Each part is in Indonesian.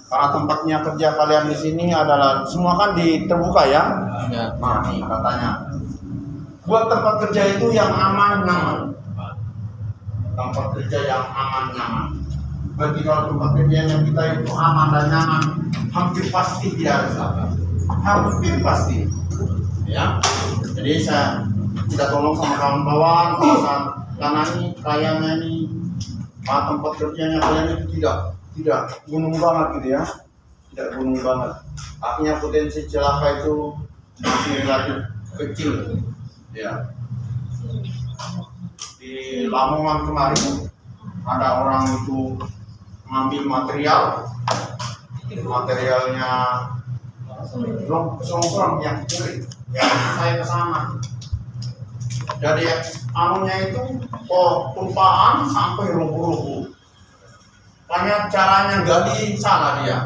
Karena tempatnya kerja kalian di sini adalah semua kan terbuka ya. Nah, nih katanya buat tempat kerja itu yang aman nyaman. Tempat kerja yang aman nyaman. Berarti kalau tempat kerja yang kita itu aman dan nyaman, hampir pasti tidak ada salah. Hampir pasti. Ya. Jadi kita tolong sama kawan-kawan, karena ini kayaknya nih tempat kerjanya kalian itu tidak gunung banget gitu ya, tidak gunung banget. Artinya potensi celaka itu masih relatif kecil. Ya. Di Lamongan kemarin ada orang itu mengambil materialnya longsorong yang kering. Ya, saya ke sana. Jadi anunya itu tumpaan sampai rubuh-rubuh. Hanya caranya gali salah dia.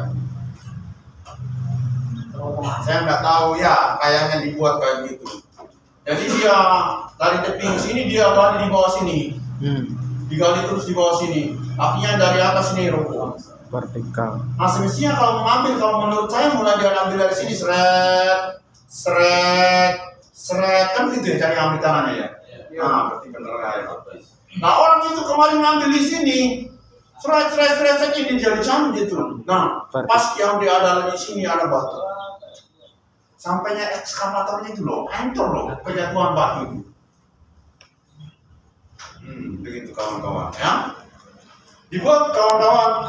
Saya nggak tahu ya, kayaknya dibuat kayak gitu. Jadi dia dari tebing sini dia gali di bawah sini, digali terus di bawah sini. Akhirnya dari atas ini rubuh. Vertikal. Nah semestinya kalau menurut saya mulai dia ambil dari sini seret kan gitu ya, cari ambil tangannya ya. Nah berarti bener ya. Nah orang itu kemarin ngambil di sini. Seret ini jadi cantik gitu. Nah, pas yang dia ada di sini ada batu. Sampainya ekskavatornya itu loh, hancur loh, kejatuhan batu itu. Begitu kawan-kawan ya. Dibuat kawan-kawan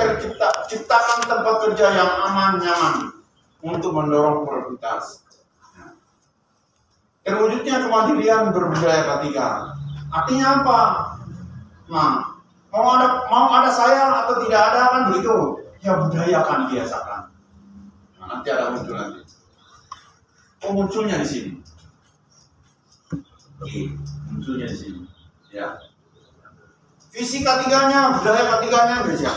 ciptakan tempat kerja yang aman nyaman untuk mendorong produktivitas. Terwujudnya kemandirian berbudaya ketiga. Artinya apa? Nah, mau ada saya atau tidak ada kan begitu, ya budaya akan dibiasakan. Nah, nanti ada muncul nanti. Munculnya di sini. Munculnya di sini. Ya. Visi ketiganya, budaya ketiganya Indonesia.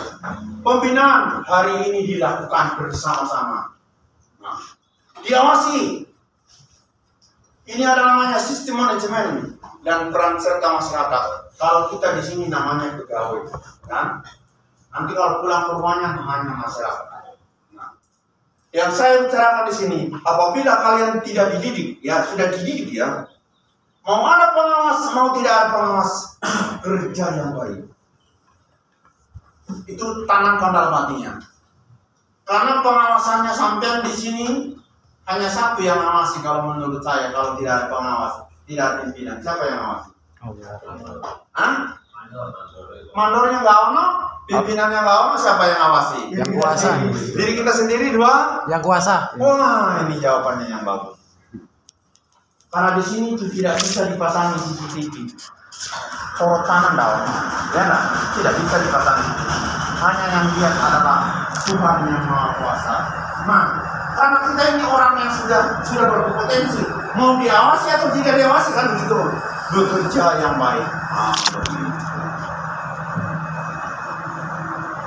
Pembinaan hari ini dilakukan bersama-sama. Nah, diawasi. Ini ada namanya sistem manajemen dan peran serta masyarakat. Kalau kita di sini namanya pegawai, kan? Nanti kalau pulang ke rumahnya namanya masyarakat. Nah, yang saya bicarakan di sini, apabila kalian tidak dididik, ya sudah dididik ya. Mau ada pengawas, mau tidak ada pengawas, kerja yang baik. Itu tanam kandal matinya. Karena pengawasannya sampean di sini hanya satu yang ngawasi kalau menurut saya, kalau tidak ada pengawas, tidak ada pimpinan, siapa yang ngawasi? Mandornya nggak ono, pimpinannya nggak ono, siapa yang ngawasi? Yang kuasa. Diri kita sendiri dua. Yang kuasa. Wah, ini jawabannya yang bagus. Karena di sini itu tidak bisa dipasangi CCTV. Sorotan daun, ya nah, tidak bisa dipasangi. Hanya yang lihat adalah Tuhan yang Maha Kuasa. Nah, karena kita ini orang yang sudah berkompetensi, mau diawasi atau tidak diawasi kan begitu. Bekerja yang baik.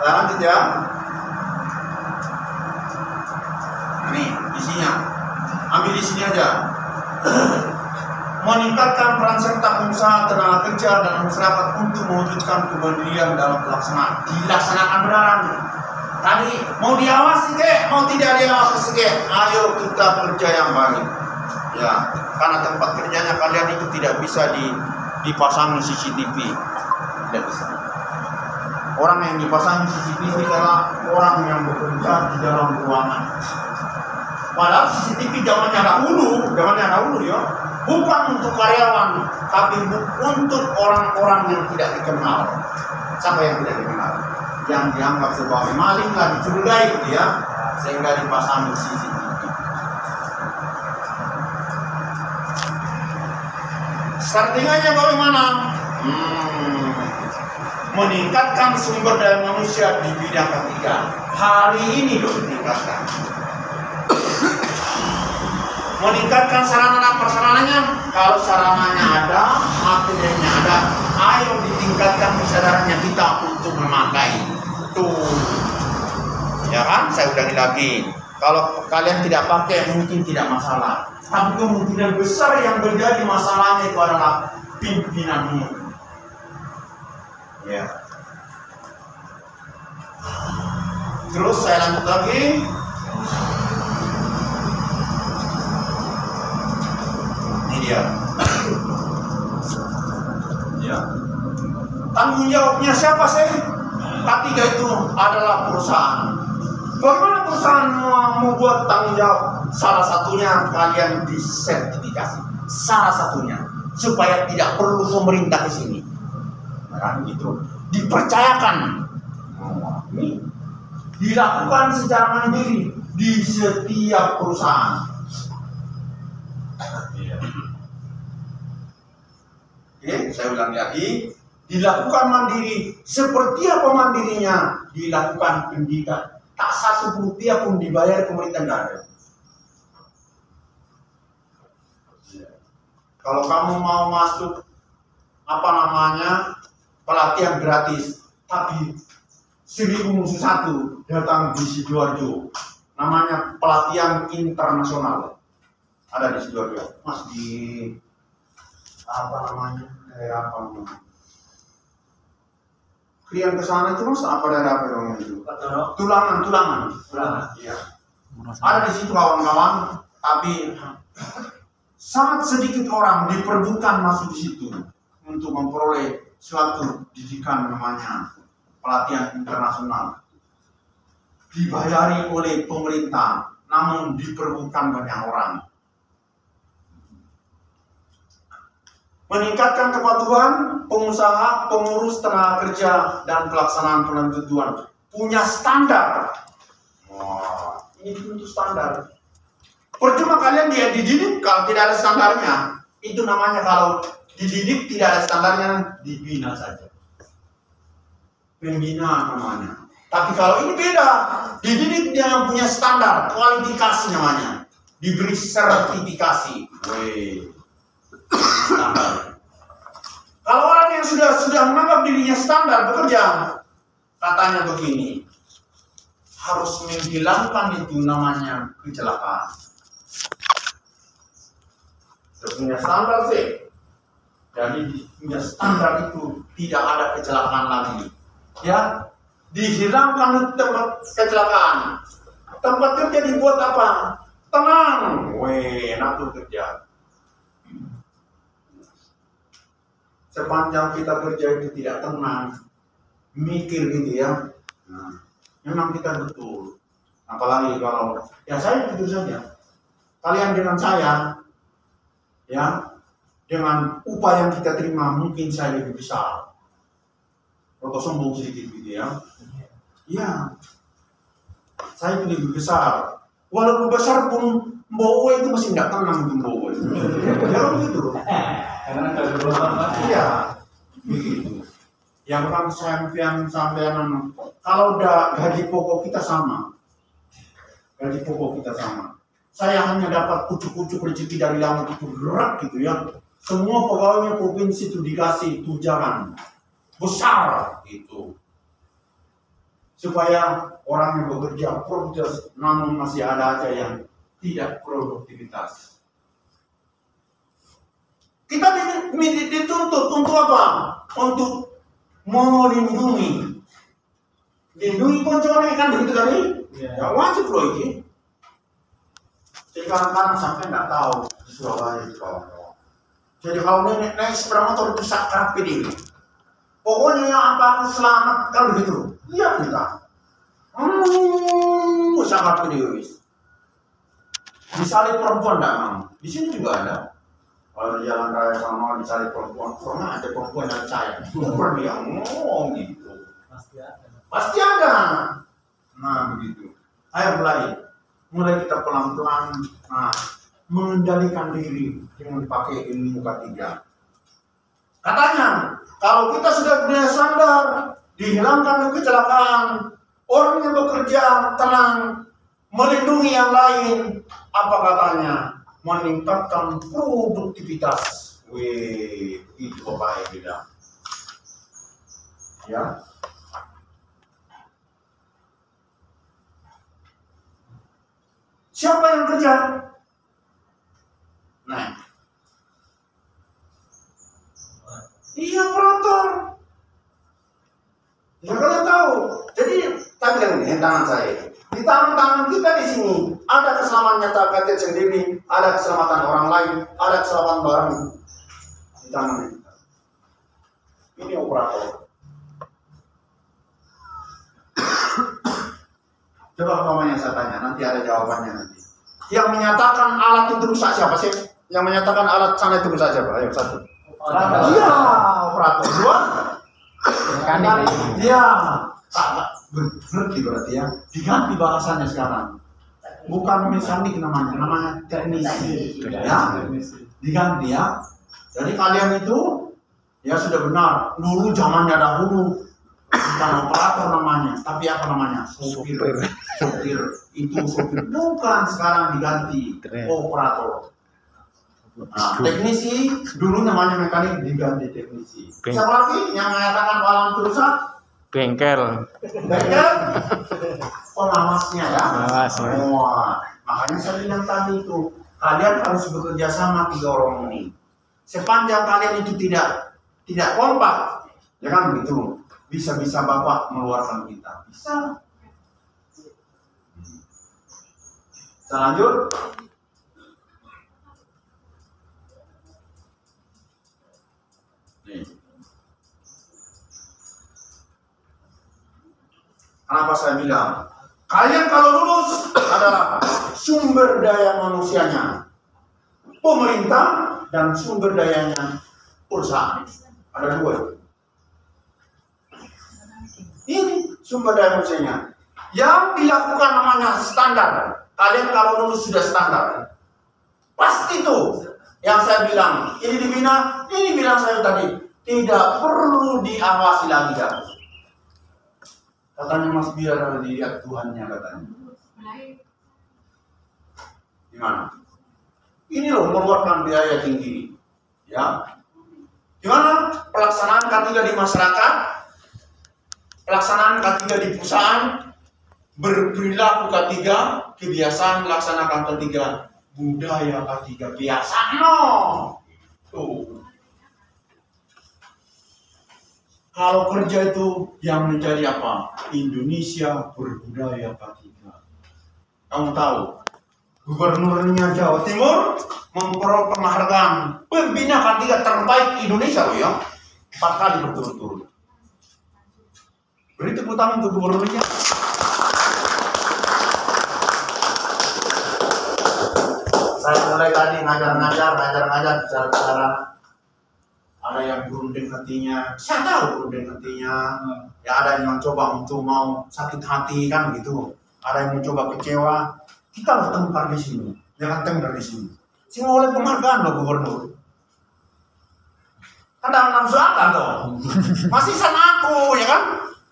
Lanjut ya. Ini isinya. Ambil di sini aja. Meningkatkan peran serta pengusaha, tenaga kerja dan masyarakat untuk mewujudkan kemandirian dalam pelaksanaan. Dilaksanakan beneran. Tadi mau diawasi kek, mau tidak diawasi kek. Ayo kita kerja yang baik. Ya, karena tempat kerjanya kalian itu tidak bisa dipasang CCTV. Tidak bisa. Orang yang dipasang CCTV adalah orang yang bekerja di dalam ruangan. Padahal CCTV zamannya dahulu ya, bukan untuk karyawan, tapi untuk orang-orang yang tidak dikenal. Siapa yang tidak dikenal? Yang dianggap sebagai maling lah, dicurigai gitu ya, sehingga dipasang CCTV. Strateginya bagaimana? Meningkatkan sumber daya manusia di bidang ketiga. Hari ini loh ditingkatkan. Meningkatkan sarana dan prasarananya. Kalau sarananya ada, materialnya ada, ayo ditingkatkan kesadarannya kita untuk memakai. Tuh, ya kan? Saya ulangi lagi. Kalau kalian tidak pakai mungkin tidak masalah. Tapi kemungkinan besar yang menjadi masalahnya itu adalah pimpinanmu. Ya. Terus saya lanjut lagi. Ini dia. Ya. Tanggung jawabnya siapa sih? Ketiga itu adalah perusahaan. Bagaimana perusahaan mau buat tanggung jawab? Salah satunya kalian disertifikasi. Salah satunya supaya tidak perlu pemerintah di sini. Nah, gitu. Dipercayakan. Ini dilakukan secara mandiri di setiap perusahaan. Oke, saya ulang lagi. Dilakukan mandiri. Seperti apa mandirinya? Dilakukan pendidikan. Tak satu rupiah pun dibayar pemerintah negara. Kalau kamu mau masuk pelatihan gratis, tapi 1000 musuh satu datang di Sidoarjo, namanya pelatihan internasional, ada di Sidoarjo, Mas, di daerah apa namanya? Kalian ke sana itu Mas, apa daerah apa namanya itu? Tulangan. Iya. Ada di situ kawan-kawan, tapi sangat sedikit orang diperbutkan masuk di situ untuk memperoleh suatu didikan namanya pelatihan internasional. Dibayari oleh pemerintah, namun diperbutkan banyak orang. Meningkatkan kepatuhan pengusaha, pengurus tenaga kerja, dan pelaksanaan penentuan punya standar. Wah, ini tentu standar. Percuma kalian dia dididik kalau tidak ada standarnya. Itu namanya kalau dididik tidak ada standarnya, dibina saja. Pembina namanya. Tapi kalau ini beda, dididik dia punya standar, kualifikasi namanya. Diberi sertifikasi. Wih. Standar. Kalau orang yang sudah menganggap dirinya standar bekerja, katanya begini, harus menghilangkan itu namanya kecelakaan. Sudah punya standar sih. Jadi punya standar itu tidak ada kecelakaan lagi. Ya, dihilangkan tempat kecelakaan. Tempat kerja dibuat apa? Tenang. Weh, enak tuh kerja. Sepanjang kita kerja itu tidak tenang, mikir gitu ya. Nah, memang kita betul. Apalagi kalau ya saya jujur saja. Kalian dengan saya, ya, dengan upah yang kita terima mungkin saya lebih besar. Atau sombong sedikit gitu ya. Iya, saya itu lebih besar. Walaupun besar pun Mbowo itu masih tidak tenang di Mbowo. Ya begitu. Iya, begitu. Yang kan sampean kalau udah gaji pokok kita sama. Gaji pokok kita sama. Saya hanya dapat kucuk-kucuk rezeki dari langit itu berat gitu ya. Semua pegawainya provinsi itu dikasih tunjangan besar gitu. Supaya orang yang bekerja produktif, namun masih ada aja yang tidak produktivitas. Kita dituntut untuk apa? Untuk melindungi. Lindungi konconya kan begitu tadi? Ya wajib loh ini. Jadi kadang-kadang sampai nggak tahu di Surabaya itu kawan-kawan. Jadi kalau naik sepeda motor itu sakrap ini. Pokoknya yang apa selamat kan begitu. Iya kita. Sakrap ini wis. Disalib perempuan enggak mau. Di sini juga ada. Kalau di jalan raya sama disalib perempuan, pernah ada perempuan yang saya. Pernah dia ngomong gitu. Pasti ada. Nah begitu. Ayo mulai kita pelan-pelan. Nah, mengendalikan diri dengan pakai ilmu ketiga. Katanya, kalau kita sudah punya standar, dihilangkan kecelakaan, orang yang bekerja tenang, melindungi yang lain, apa katanya? Meningkatkan produktivitas. Wih, itu Bapak yang bilang. Ya. Siapa yang kerja? Nah. Iya, operator. Ya kalian tahu. Jadi, tak bilang ini tangan saya. Di tangan-tangan kita di sini ada keselamatan nyata kita sendiri, ada keselamatan orang lain, ada keselamatan barang di tangan kita. Ini operator. Coba umpamanya saya tanya, nanti ada jawabannya nanti. Yang menyatakan alat itu rusak siapa sih? Yang menyatakan alat sana itu rusak siapa? Ayo satu. Iya, operator. Dua. Iya. Berarti ya. Diganti bahasanya sekarang. Bukan mekanik namanya teknisi. Ya. Diganti ya. Jadi kalian itu ya sudah benar. Dulu zamannya dahulu bukan operator namanya, tapi apa namanya? Sopir. Itu sopir. Bukan, sekarang diganti operator. Nah, teknisi dulu namanya mekanik, diganti teknisi. Siapa lagi yang mengatakan alam itu rusak? Bengkel. Pengawasnya ya. Pengawasnya. Wah, makanya saya bilang tadi itu kalian harus bekerja sama 3 orang ini. Sepanjang kalian itu tidak kompak, ya kan begitu. Bisa-bisa Bapak mengeluarkan kita. Bisa. Kita lanjut. Nih. Kenapa saya bilang? Kalian kalau lulus adalah sumber daya manusianya pemerintah dan sumber dayanya perusahaan. Ada 2. Ini sumber daya manusianya. Yang dilakukan namanya standar. Kalian kalau lulus sudah standar. Pasti itu. Yang saya bilang, ini dibina, ini bilang saya tadi. Tidak perlu diawasi lagi kan. Katanya Mas biar ada dilihat Tuhannya katanya. Gimana? Ini loh mengeluarkan biaya tinggi. Ya. Gimana pelaksanaan K3 di masyarakat? Pelaksanaan K3 di perusahaan, berperilaku K3, kebiasaan melaksanakan K3, budaya K3, biasa no. Tuh. Kalau kerja itu yang menjadi apa? Indonesia berbudaya K3. Kamu tahu, gubernurnya Jawa Timur memperoleh penghargaan pembina K3 terbaik Indonesia loh ya. 4 kali berturut-turut. Beri tepuk tangan untuk gubernurnya. Saya mulai tadi ngajar bicara. Ada yang berunding hatinya. Saya tahu berunding hatinya. Ya ada yang mencoba untuk mau sakit hati kan gitu. Ada yang mencoba kecewa. Kita harus tengkar di sini. Jangan tengkar di sini. Sehingga oleh penghargaan loh gubernur. Kadang nafsu akan tuh. Masih sama aku ya kan?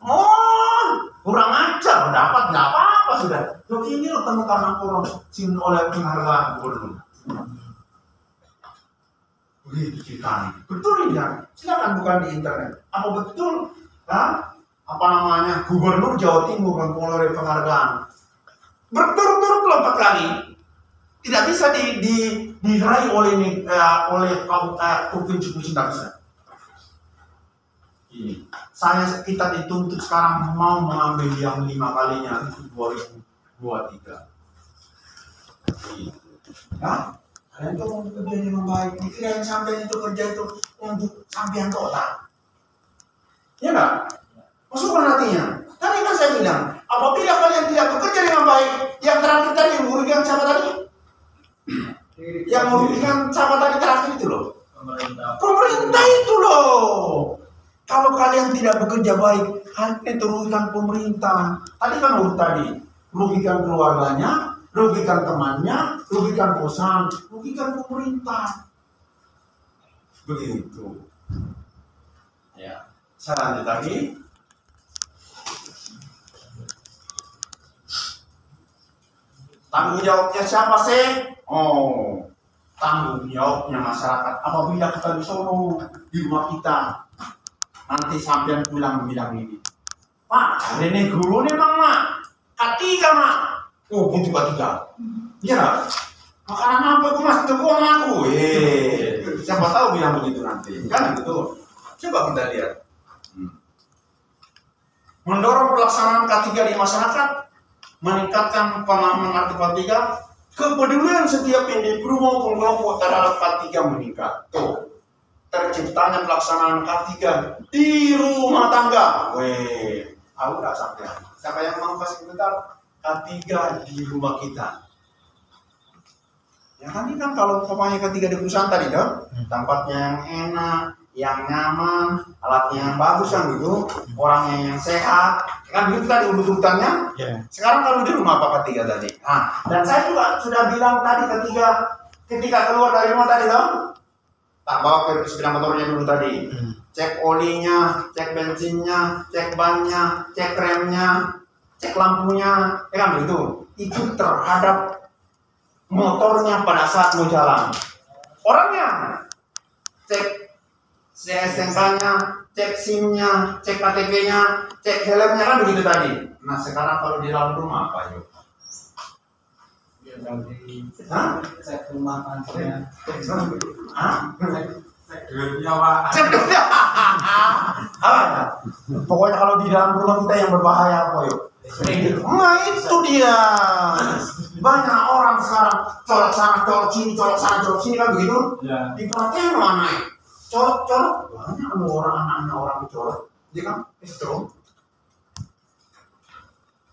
Oh, kurang ajar, dapat nggak apa-apa sudah. Jadi ini loh temukan aku sin oleh penghargaan gubernur. Begitu ceritanya. Betul ini ya. Silakan bukan di internet. Apa betul? Kan? Apa namanya? Gubernur Jawa Timur yang oleh penghargaan. Berturut-turut 4 kali. Tidak bisa diraih oleh provinsi tidak bisa. Ini. Kita dituntut sekarang mau mengambil yang 5 kalinya itu 2023. Ya, kalian itu mau kerja dengan baik. Dikira yang sampai itu kerja itu untuk sampean kota. Ya enggak? Masukkan hatinya. Tadi kan saya bilang, apabila kalian tidak bekerja dengan baik, yang terakhir tadi merugikan siapa tadi? Yang merugikan siapa tadi terakhir itu loh. Pemerintah itu loh. Kalau kalian tidak bekerja baik, kalian itu rugikan pemerintah. Tadi kan urut tadi, rugikan keluarganya, rugikan temannya, rugikan perusahaan, rugikan pemerintah. Begitu. Ya, saya lanjut lagi. Tanggung jawabnya siapa sih? Oh, tanggung jawabnya masyarakat. Apabila kita di Solo, di rumah kita, nanti sampean pulang bilang ini, Pak, nenek guru nih bang mak, K3 mak, oh pun tiga, ya, makanan apa itu mas, itu sama aku, siapa tahu bilang begitu nanti, kan gitu, coba kita lihat. mendorong pelaksanaan K3 di masyarakat, meningkatkan pemahaman arti K3, kepedulian setiap individu maupun kelompok terhadap K3 meningkat. Tuh, terciptanya pelaksanaan K3 di rumah tangga. Weh, tahu nggak sampai? Siapa yang mau kasih komentar? K3 di rumah kita. Ya kan ini kan kalau umpamanya K3 di perusahaan tadi dong, tempatnya yang enak, yang nyaman, alatnya yang bagus kan gitu, orangnya yang sehat, kan begitu tadi urut-urutannya. Yeah. Sekarang kalau di rumah apa K3 tadi? Nah, dan saya juga sudah bilang tadi ketika keluar dari rumah tadi dong, tak bawa ke sepeda motornya dulu tadi, cek olinya, cek bensinnya, cek bannya, cek remnya, cek lampunya, ya kan begitu. Itu terhadap motornya pada saat mau jalan. Orangnya cek STNK-nya, cek SIM-nya, cek KTP-nya, cek helmnya kan begitu tadi. Nah sekarang kalau di dalam rumah apa yuk? Cek rumah panjangnya. Cek duitnya Pak. Cek duitnya. Apa? Pokoknya kalau di dalam rumah kita yang berbahaya apa yuk? Nah itu dia. Banyak orang sekarang colok sana, colok sini, colok sana, colok sini kan begitu. Ya. Diperhatiin mana? Colok, banyak orang anak-anak orang dicolok, dia kan estrom.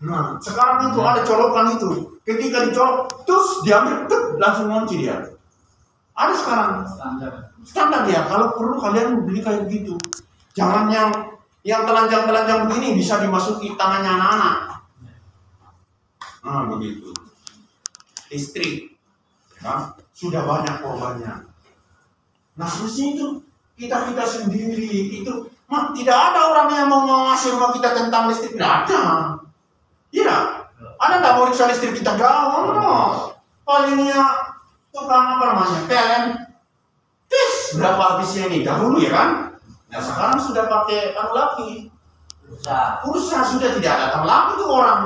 Nah, sekarang itu ada colokan itu. Ketika dicolok, terus diambil, langsung ngunci dia. Ada sekarang standar dia. Kalau perlu kalian beli kayak begitu. Jangan yang telanjang-telanjang begini bisa dimasuki tangannya anak-anak. Nah, begitu. Listrik, ya, sudah banyak korbannya. Nah, seperti itu kita sendiri itu, tidak ada orang yang mau ngasih rumah kita tentang listrik, tidak ada. Iya, ada nggak mau risau listrik kita jauh? No. Palingnya tukang apa namanya, PLN, berapa habisnya ini dahulu ya kan? Nah sekarang sudah pakai lagi, pulsa sudah tidak datang lagi tuh orang.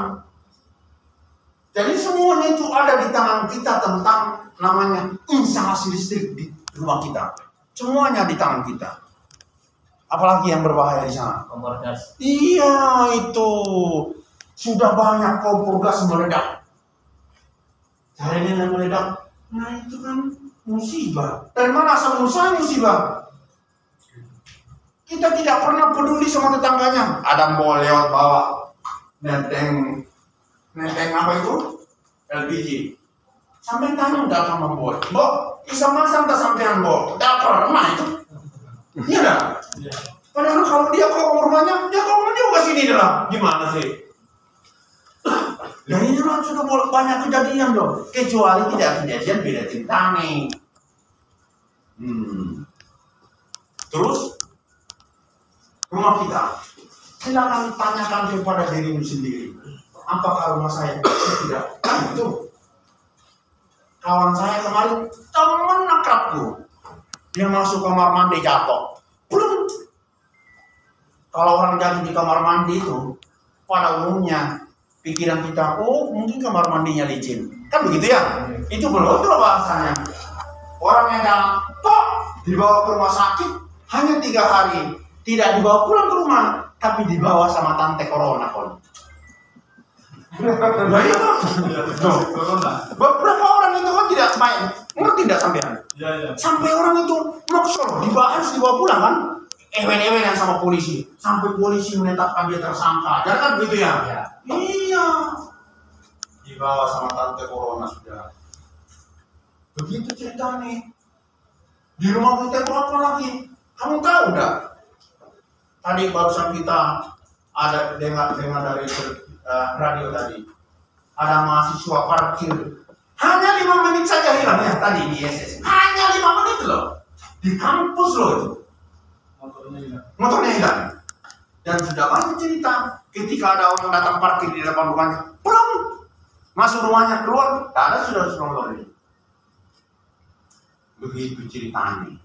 Jadi semuanya itu ada di tangan kita tentang namanya instalasi listrik di rumah kita. Semuanya di tangan kita. Apalagi yang berbahaya di sana. Kompor gas. Iya itu. Sudah banyak kompor gas meledak. Caranya yang meledak. Nah itu kan musibah. Dan mana asal musibah? Kita tidak pernah peduli sama tetangganya. Ada mau lewat bawa nenteng apa itu? LPG. Sampai tanya enggak sama Mbok. Mbok, bisa masang tak sampean Mbok? Enggak pernah itu. Iya enggak? Padahal kalau dia ke rumahnya, dia ke rumahnya juga sini dah. Gimana sih? Dan ini kan sudah banyak kejadian dong. Kecuali tidak kejadian beda cerita nih. Terus rumah kita, silakan tanyakan kepada dirimu sendiri. Apakah rumah saya tidak? Kan itu. Kawan saya kemarin, teman akrabku, dia masuk kamar mandi jatuh. Belum. Kalau orang jatuh di kamar mandi itu, pada umumnya pikiran kita, oh mungkin kamar mandinya licin. Kan begitu ya? Itu belum tuh bahasanya. Orang yang jatuh dibawa ke rumah sakit hanya 3 hari, tidak dibawa pulang ke rumah, tapi dibawa sama tante corona kon. Nah itu, beberapa orang itu kan tidak main, ngerti tidak sampean? Ya. Sampai orang itu maksud dibahas dibawa pulang kan, ewen-ewenan sama polisi, sampai polisi menetapkan dia tersangka, jangan kan begitu ya? Iya, dibawa sama tante corona sudah. Begitu cerita nih. Di rumah kita itu apa lagi? Kamu tahu enggak? Tadi barusan kita ada dengar dari radio tadi. Ada mahasiswa parkir. Hanya 5 menit saja hilang ya tadi di SS. Hanya 5 menit loh. Di kampus loh itu. Motornya hilang. Dan sudah banyak cerita. Ketika ada orang datang parkir di depan rumahnya, pulang. Masuk rumahnya keluar, tak ada sudah motor ini. Begitu ceritanya.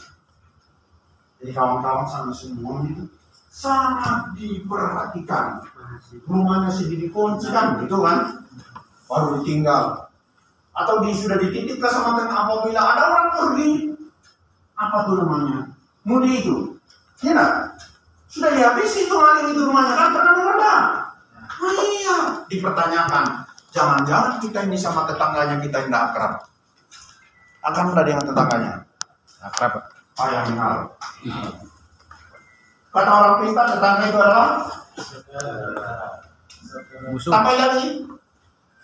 Jadi kawan-kawan sama semuanya itu sangat diperhatikan. Rumahnya sendiri kunci kan, gitu kan? Baru ditinggal. Atau sudah dititip ke sama teman apabila ada orang pergi. Apa tuh namanya? Mudi itu. Ya, Sudah dihabisi itu maling itu rumahnya kan, pernah dengar nggak? Nah, iya, dipertanyakan. Jangan-jangan kita ini sama tetangganya kita yang nggak akrab. Akan ada dengan tetangganya. Akrab. Ayah kenal. Kata orang pintar, tetangga itu adalah Musuh. tambah lagi,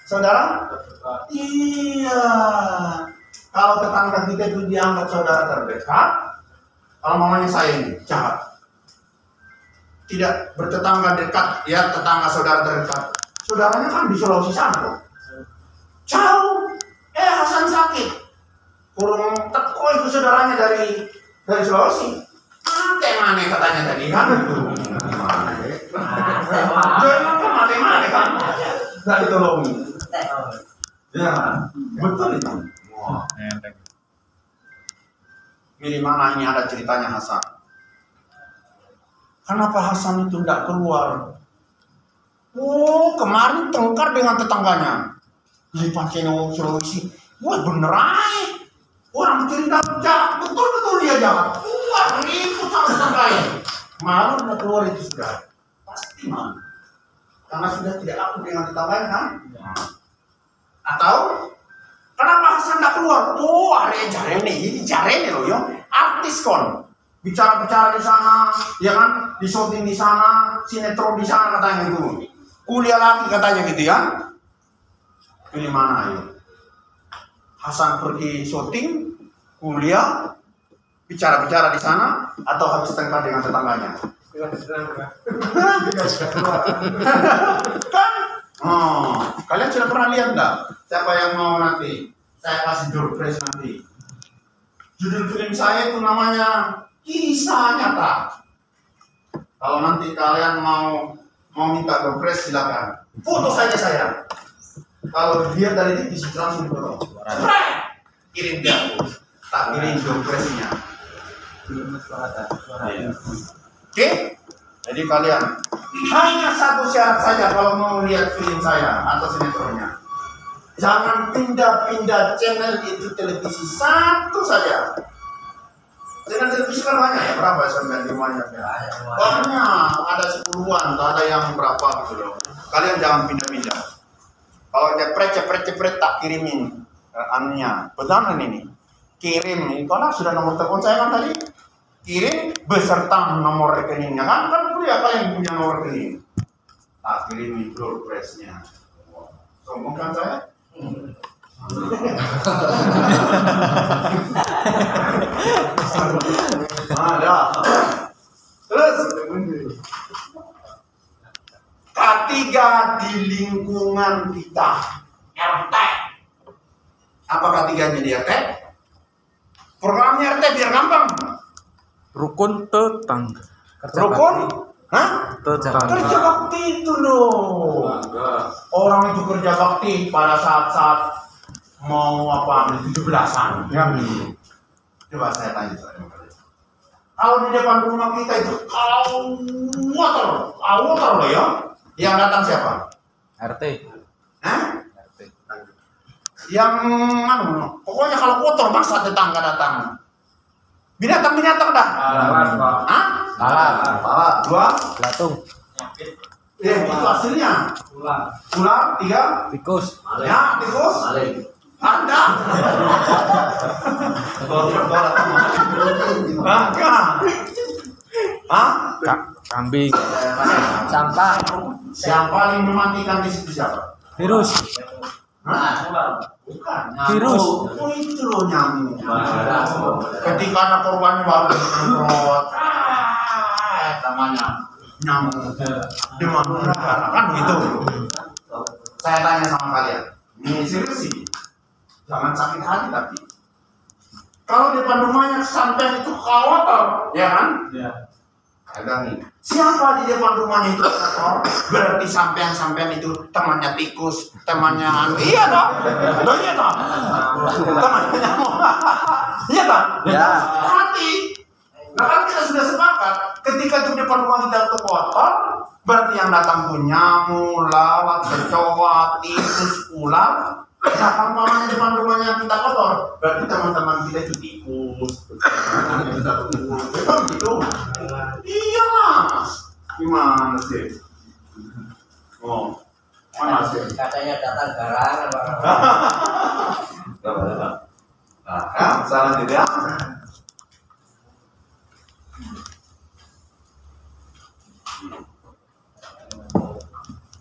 saudara. Iya. Kalau tetangga kita itu dianggap saudara terdekat, kalau mamanya saya ini jahat, tidak bertetangga dekat, ya tetangga saudara terdekat. Saudaranya kan di Sulawesi sana loh. Jauh. Hasan sakit. Kurung teko itu saudaranya dari Sulawesi. Mana katanya tadi kan? Jangan kan mati kan? Nggak ditolongi. Ya, betul itu. Milih mana ini ada ceritanya Hasan. Kenapa Hasan itu tidak keluar? Oh, kemarin tengkar dengan tetangganya. Di Paceno Sulawesi. Wah, bener aja. Orang cerita jahat, betul-betul dia jahat. Wah, ribut sama tetangganya. Malu tidak keluar itu sudah. Pasti malu. Karena sudah tidak akur dengan tetangganya kan? Atau kenapa Hasan tidak keluar? Oh, area Jarene loh ya. Artis kon. Bicara-bicara di sana, ya kan? Di syuting di sana, sinetron di sana katanya gitu. Kuliah lagi katanya gitu ya. Pilih mana ayo? Hasan pergi syuting, kuliah, bicara-bicara di sana, atau habis tengkar dengan tetangganya? Kan? Oh, kalian sudah pernah lihat nggak? Siapa yang mau nanti? Saya kasih door prize nanti. Judul film saya itu namanya Kisah Nyata. Kalau nanti kalian mau minta door prize silakan. Foto saja saya. Kalau dia dari TV langsung foto. Kirim dia. Tak kirim door prize-nya. Oke? Jadi kalian hanya satu syarat saja kalau mau lihat film saya atau sinetronnya. Jangan pindah-pindah channel itu televisi satu saja. Channel televisi kan banyak ya, berapa sampai di rumahnya? Banyak, ada 10-an, ada yang berapa gitu loh. Kalian jangan pindah-pindah. Kalau cepret tak kirimin anunya. Betul ini. Kirim, kalau sudah nomor telepon saya kan tadi. Kirim beserta nomor rekeningnya kan boleh apa yang punya nomor rekening. Tak kirim door prize-nya. Sombong kan saya? Ada. Terus ketiga di lingkungan kita RT. Apa ketiganya di RT? Programnya RT biar gampang. Rukun tetangga. Rukun? Hah? Tetangga. Kerja bakti itu loh. Orang itu kerja bakti pada saat mau apa 17-an. Ya, coba saya tanya sama kalian. Kalau di depan rumah kita itu water loh ya. Yang datang siapa? RT. Hah? RT. Yang mana? Pokoknya kalau kotor masa tetangga datang. Binatang-binatang dah. Hah? Lalat. Dua. Latung. Itu hasilnya. Ular. Tiga. Tikus. Ya, tikus. Anda. Kambing. Sampah. Yang paling mematikan di situ siapa? Virus. Hah? Bukan. Virus. Oh, itu loh nyamuk. Ketika ada korbannya baru disemprot. Namanya nyamuk demam berdarah kan begitu. Saya tanya sama kalian, ini serius sih. Jangan sakit hati tapi. Kalau depan rumahnya sampai itu khawatir, ya kan? Ya. Ada nih. Siapa di depan rumahnya itu kotor? Berarti sampean itu temannya tikus, temannya iya toh? Iya toh? Temannya nyamuk. Iya toh? Ya. Hati. Nah kan kita sudah sepakat, ketika di depan rumah kita itu kotor, berarti yang datang tuh nyamuk, lalat, kecoa, tikus, ular, Nah, kalau mamanya depan rumahnya kita kotor, berarti teman-teman kita itu tikus. Teman-teman kita tikus. Betul gitu. Iya mas. Gimana sih? Oh, mana sih? Katanya datang garangan, Pak. Nah, salah tidak?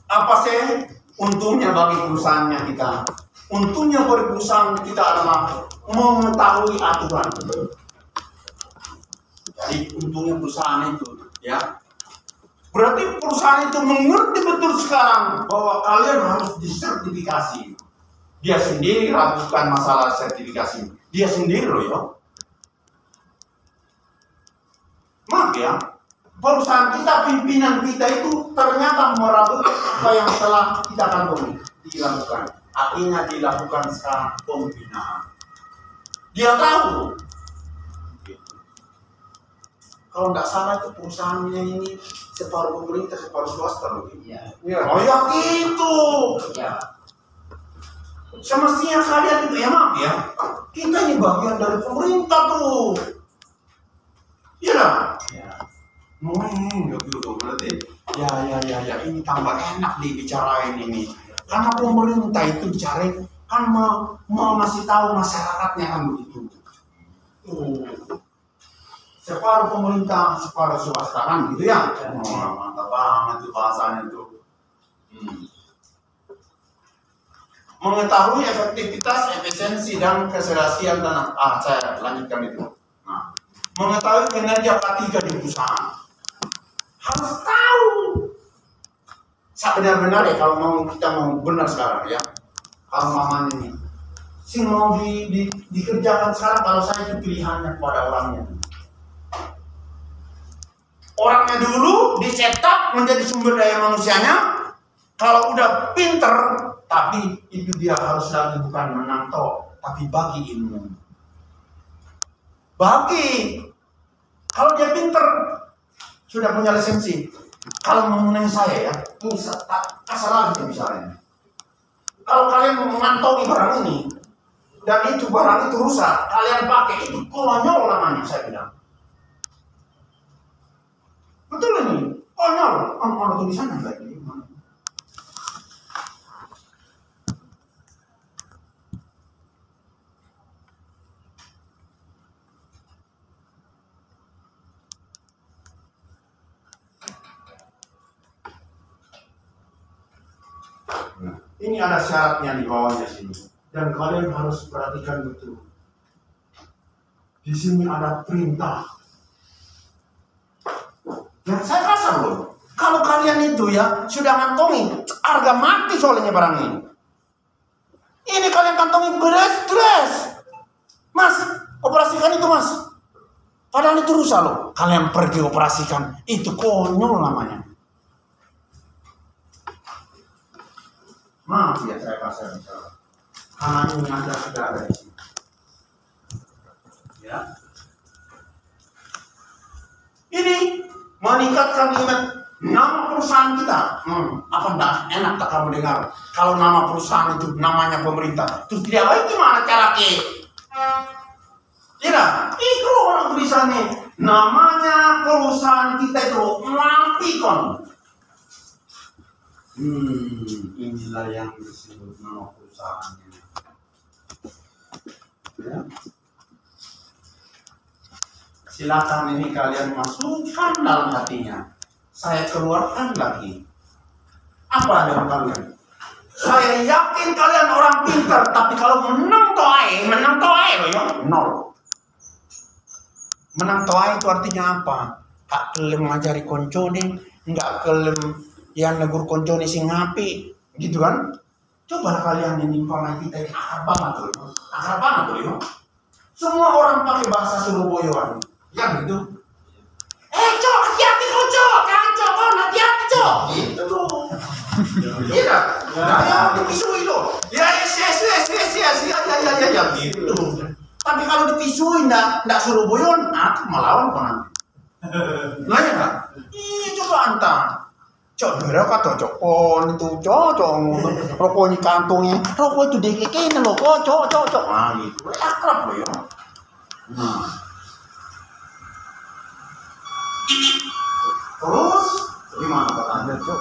Apa sih untungnya bagi perusahaannya kita? Untungnya bagi perusahaan kita adalah mengetahui aturan. Jadi untungnya perusahaan itu, ya. Berarti perusahaan itu mengerti betul sekarang bahwa kalian harus disertifikasi. Dia sendiri lakukan masalah sertifikasi. Dia sendiri loh ya. Maaf ya, perusahaan kita, pimpinan kita itu ternyata meragukan apa yang telah kita kantong dilakukan. Akhirnya dilakukan sekarang pembinaan. Dia tahu. Kalau nggak salah itu perusahaannya ini separuh pemerintah, separuh swasta loh. Iya. Oh ya gitu. Iya. Semestinya kalian itu ya maaf ya. Kita ini bagian dari pemerintah tuh. Iya lah. Iya. Gitu berarti. Ya ini tambah enak dibicarain ini. Karena pemerintah itu bicarain kan mau ngasih tahu masyarakatnya kan begitu. Separuh pemerintah, separuh swasta kan gitu ya. Oh, mantap banget tuh bahasanya tuh. Mengetahui efektivitas, efisiensi dan keserasian dana. Saya lanjutkan itu. Nah, mengetahui kinerja K3 di perusahaan. Harus tahu. Benar-benar ya kalau mau kita mau benar sekarang ya. Kalau mamanya ini sih mau dikerjakan sekarang, kalau saya itu pilihannya kepada orangnya. Orangnya dulu dicetak menjadi sumber daya manusianya. Kalau udah pinter, tapi itu dia harus lagi bukan menang toh, tapi bagi ilmu. Bagi. Kalau dia pinter, sudah punya lisensi. Kalau mengenai saya ya, ini kasar lagi misalnya. Kalau kalian mengantongi barang ini, dan itu barang itu rusak, kalian pakai, itu konyol namanya saya bilang. Betul ini, konyol. Orang tulisannya enggak ini. Ini ada syaratnya di bawahnya sini, dan kalian harus perhatikan betul. Di sini ada perintah. Ya, saya kasar loh. Kalau kalian itu ya sudah ngantongi, harga mati soalnya barang ini. Ini kalian kantongi beres-beres. Mas, operasikan itu mas. Padahal itu rusak loh. Kalian pergi operasikan, itu konyol namanya. Maaf ya saya kasar misalnya. Karena ini ada sudah ada di sini. Ya. Ini meningkatkan iman nama perusahaan kita. Apa enggak enak tak kamu dengar? Kalau nama perusahaan itu namanya pemerintah, terus tidak baik gimana cara ke? Tidak, itu orang tulisannya. Namanya perusahaan kita itu Mapikon. Inilah yang disebut nama perusahaannya. Ya. Silakan ini kalian masukkan dalam hatinya. Saya keluarkan lagi. Apa dengan kalian? Saya yakin kalian orang pintar, tapi kalau menang toai loh ya, nol. Menang toai itu artinya apa? Tak kelem ngajari koncone, enggak kelem yang negur koncone sing ngapi, gitu kan? Coba kalian ini pemain kita ini akrab banget loh ya. Semua orang pakai bahasa Surabayaan. Ya gitu. Cok, hati-hati kau cok, hati-hati cok. Gitu loh. Iya. Nah, ya dipisui loh. Ya gitu. Tapi kalau dipisui enggak Surabayaan, melawan kau nanti. Nah ya kan? Coba anta. Cok, daerah kata cok pon itu cok ngono. Rokoknya kantongnya, rokok itu dikekene lho kok cok. Ah gitu. Akrab loh ya. Nah. Terus gimana katanya cok?